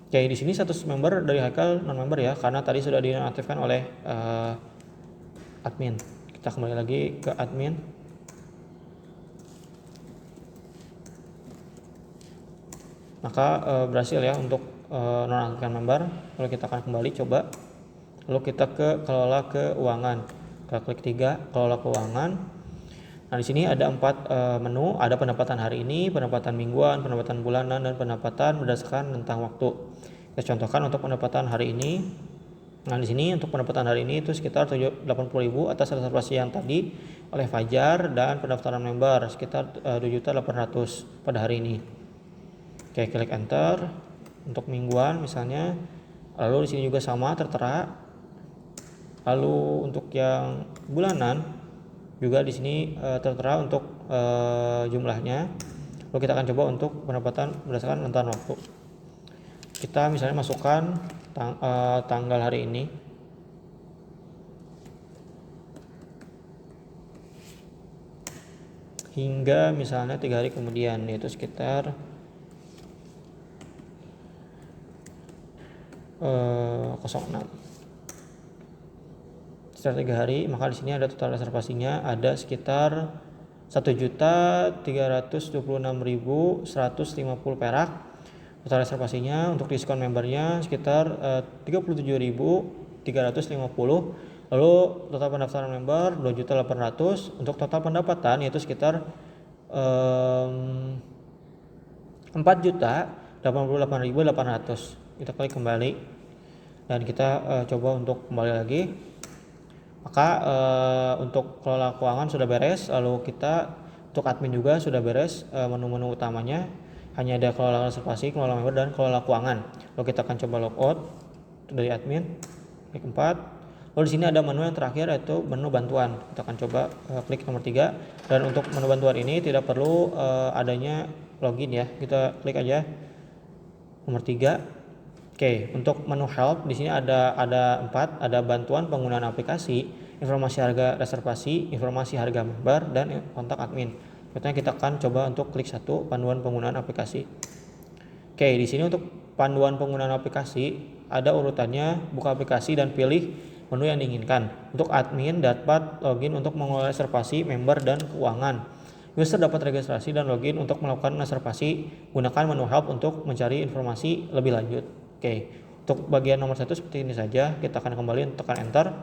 Oke, di sini status member dari Haikal non member ya, karena tadi sudah dinonaktifkan oleh admin. Kita kembali lagi ke admin. Maka berhasil ya untuk nonaktifkan member. Lalu kita akan kembali coba. Lalu kita ke kelola keuangan. Kita klik 3, kelola keuangan. Nah, di sini ada 4 menu, ada pendapatan hari ini, pendapatan mingguan, pendapatan bulanan, dan pendapatan berdasarkan rentang waktu. Kita contohkan untuk pendapatan hari ini. Nah, di sini untuk pendapatan hari ini itu sekitar 80.000 atas reservasi yang tadi oleh Fajar, dan pendaftaran member sekitar 2.800.000 pada hari ini. Oke, klik enter. Untuk mingguan misalnya, lalu di sini juga sama tertera. Lalu untuk yang bulanan juga di sini tertera untuk jumlahnya. Lalu kita akan coba untuk pendapatan berdasarkan rentang waktu. Kita misalnya masukkan tanggal hari ini. Hingga misalnya 3 hari kemudian, yaitu sekitar 06. Setelah 3 hari, maka di sini ada total reservasinya ada sekitar 1.326.150 perak. Total reservasinya untuk diskon membernya sekitar 37.350. Lalu total pendaftaran member 2.800.000. Untuk total pendapatan yaitu sekitar 4.088.800. Kita klik kembali dan kita coba untuk kembali lagi. Maka untuk kelola keuangan sudah beres. Lalu kita untuk admin juga sudah beres. Menu-menu utamanya hanya ada kelola reservasi, kelola member, dan kelola keuangan. Lalu kita akan coba logout dari admin, klik 4. Lalu di sini ada menu yang terakhir yaitu menu bantuan. Kita akan coba klik nomor 3. Dan untuk menu bantuan ini tidak perlu adanya login ya. Kita klik aja nomor 3. Oke, untuk menu help di sini ada 4, ada bantuan penggunaan aplikasi, informasi harga reservasi, informasi harga member, dan kontak admin. Pertama kita akan coba untuk klik 1, panduan penggunaan aplikasi. Oke, di sini untuk panduan penggunaan aplikasi ada urutannya, buka aplikasi dan pilih menu yang diinginkan. Untuk admin dapat login untuk mengelola reservasi, member, dan keuangan. User dapat registrasi dan login untuk melakukan reservasi. Gunakan menu help untuk mencari informasi lebih lanjut. Oke, untuk bagian nomor 1 seperti ini saja. Kita akan kembali tekan enter.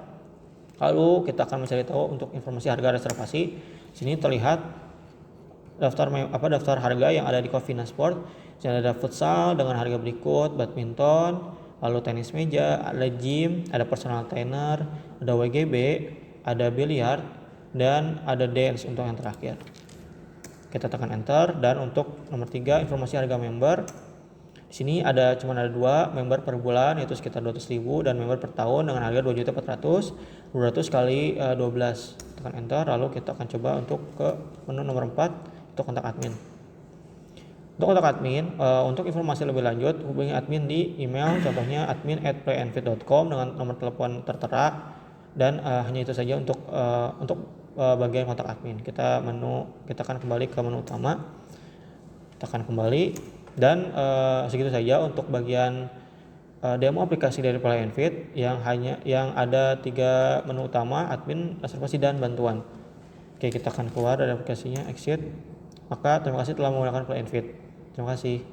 Lalu kita akan mencari tahu untuk informasi harga reservasi. Sini terlihat daftar harga yang ada di Covina Sport. Sini ada futsal dengan harga berikut, badminton, lalu tenis meja, ada gym, ada personal trainer, ada WGB, ada biliar, dan ada dance untuk yang terakhir. Kita tekan enter. Dan untuk nomor 3 informasi harga member. Di sini cuma ada 2 member per bulan yaitu sekitar 200.000, dan member per tahun dengan harga 2.400.000. 200 kali 12. Tekan enter. Lalu kita akan coba untuk ke menu nomor 4 untuk kontak admin. Untuk kontak admin, untuk informasi lebih lanjut hubungi admin di email, contohnya admin@playenfit.com dengan nomor telepon tertera. Dan hanya itu saja untuk bagian kontak admin. Kita akan kembali ke menu utama. Kita akan kembali. Dan segitu saja untuk bagian demo aplikasi dari Play and Fit yang ada 3 menu utama, admin, reservasi, dan bantuan. Oke, kita akan keluar dari aplikasinya, exit. Maka terima kasih telah menggunakan Play and Fit. Terima kasih.